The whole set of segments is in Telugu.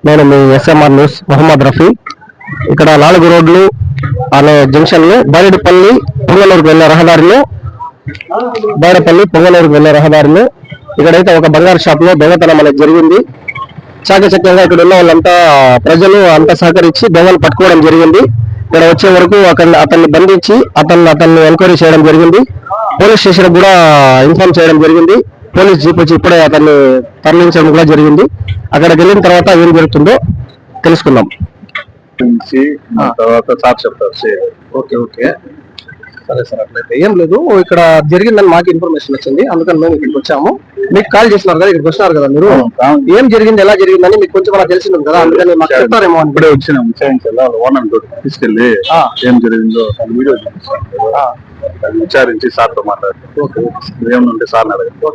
నేను మీ SMR న్యూస్ మొహమ్మద్ రఫీ. ఇక్కడ 4 రోడ్లు అనే జంక్షన్లో బైరెడ్డిపల్లి పొంగనూరుకు వెళ్ళే రహదారిలో ఇక్కడైతే ఒక బంగారు షాప్ లో దొంగతనం అనేది జరిగింది. చాకచక్యంగా ఇక్కడ ఉన్న వాళ్ళంతా ప్రజలు అంతా సహకరించి దొంగలు పట్టుకోవడం జరిగింది. ఇక్కడ వచ్చే వరకు అతన్ని బంధించి అతన్ని ఎంక్వైరీ చేయడం జరిగింది. పోలీస్ స్టేషన్ కూడా ఇన్ఫార్మ్ చేయడం జరిగింది. పోలీస్ జీప్ వచ్చి ఇప్పుడే అతన్ని తరలించడం కూడా జరిగింది. అక్కడికి వెళ్ళిన తర్వాత ఏం జరుగుతుందో తెలుసుకుందాం. తర్వాత సార్ చెప్తారు. ఓకే ఓకే సరే సార్. అట్లయితే ఏం లేదు, ఇక్కడ జరిగిందని మాకు ఇన్ఫర్మేషన్ వచ్చింది, అందుకని మేము ఇక్కడికి వచ్చాము. మీకు కాల్ చేస్తున్నారు కదా, ఇక్కడికి వస్తున్నారు కదా మీరు, ఏం జరిగింది ఎలా జరిగిందని మీకు కొంచెం అలా తెలిసింది కదా, అందుకని మాకు చెప్తారేమో అని ఇప్పుడే వచ్చినాము. ఓనర్ తీసుకెళ్ళి ఏం జరిగిందో వీడియో విచారించి సార్తో మాట్లాడుతాం. ఏమనుంటే సార్ అడగండి.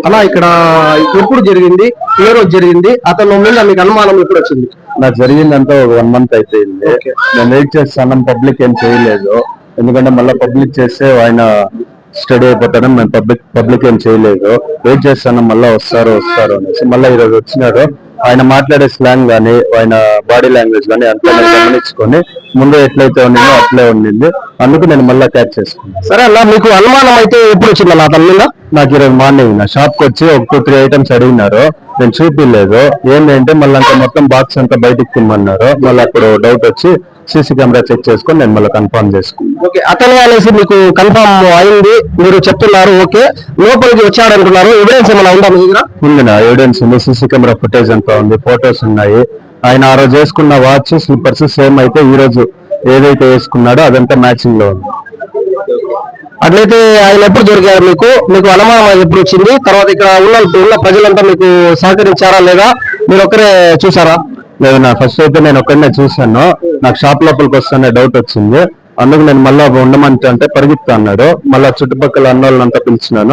అలా ఇక్కడ ఎప్పుడు జరిగింది, ఏ రోజు జరిగింది, అతను మీద మీకు అనుమానం ఎప్పుడు వచ్చింది? నాకు జరిగిందంతా ఒక 1 month అయిపోయింది. నేను వెయిట్ చేస్తాను, పబ్లిక్ ఏం చేయలేదు. ఎందుకంటే మళ్ళీ పబ్లిక్ చేస్తే ఆయన స్టడీ అయిపోతాడని మేము పబ్లిక్ ఏం చేయలేదు. వెయిట్ చేస్తాను, మళ్ళీ వస్తారు అనేసి. మళ్ళీ ఈరోజు వచ్చినాడు. ఆయన మాట్లాడే స్లాంగ్ కానీ ఆయన బాడీ లాంగ్వేజ్ కానీ అంతా నేను గమనించుకొని ముందు ఎట్లయితే ఉండిందో అట్లే ఉండింది. అందుకు నేను మళ్ళీ క్యాచ్ చేసుకున్నాను. సరే అలా మీకు అనుమానం అయితే ఎప్పుడు వచ్చింది అలా అతని మీద? నాకు ఈరోజు మార్నింగ్ నా షాప్ కి వచ్చి ఒక 2-3 ఐటమ్స్ అడిగినారు. నేను చూపిలేదు. ఏంటంటే మళ్ళీ అంతా మొత్తం బాక్స్ అంతా బయటికి తిమ్మన్నారు. మళ్ళీ అప్పుడు డౌట్ వచ్చి సీసీ కెమెరా చెక్ చేసుకొని నేను మళ్ళీ కన్ఫర్మ్ చేసుకున్నాను. ఓకే, అతను అనేసి మీకు కన్ఫర్మ్ అయింది, మీరు చెప్తున్నారు. ఓకే, లోపలికి వచ్చాడు అంటున్నారు. ఎవిడెన్స్ ఏమైనా ఉందా మీ దగ్గర? ఉంది, నా ఎవిడెన్స్ ఉంది. సీసీ కెమెరా ఫుటేజ్ అంతా ఉంది, ఫొటోస్ ఉన్నాయి. ఆయన ఆ రోజు వేసుకున్న వాచ్, స్లిప్పర్స్ సేమ్ అయితే ఈ రోజు ఏదైతే వేసుకున్నాడో అదంతా మ్యాచింగ్ లో ఉంది. అట్లయితే ఆయన ఎప్పుడు దొరికారు మీకు అనుమానం ఎప్పుడు వచ్చింది? తర్వాత ఇక్కడ ఉన్న ప్రజలంతా మీకు సహకరించారా లేదా మీరు ఒక్కరే చూసారా? లేదు, నా ఫస్ట్ అయితే నేను ఒక్కడనే చూశాను. నాకు షాప్ లోపలికి వస్తానే డౌట్ వచ్చింది. అందుకు నేను మళ్ళీ ఉండమంటే పరిగెత్తా అన్నాడు. మళ్ళీ చుట్టుపక్కల అన్న వాళ్ళంతా పిలిచినాను.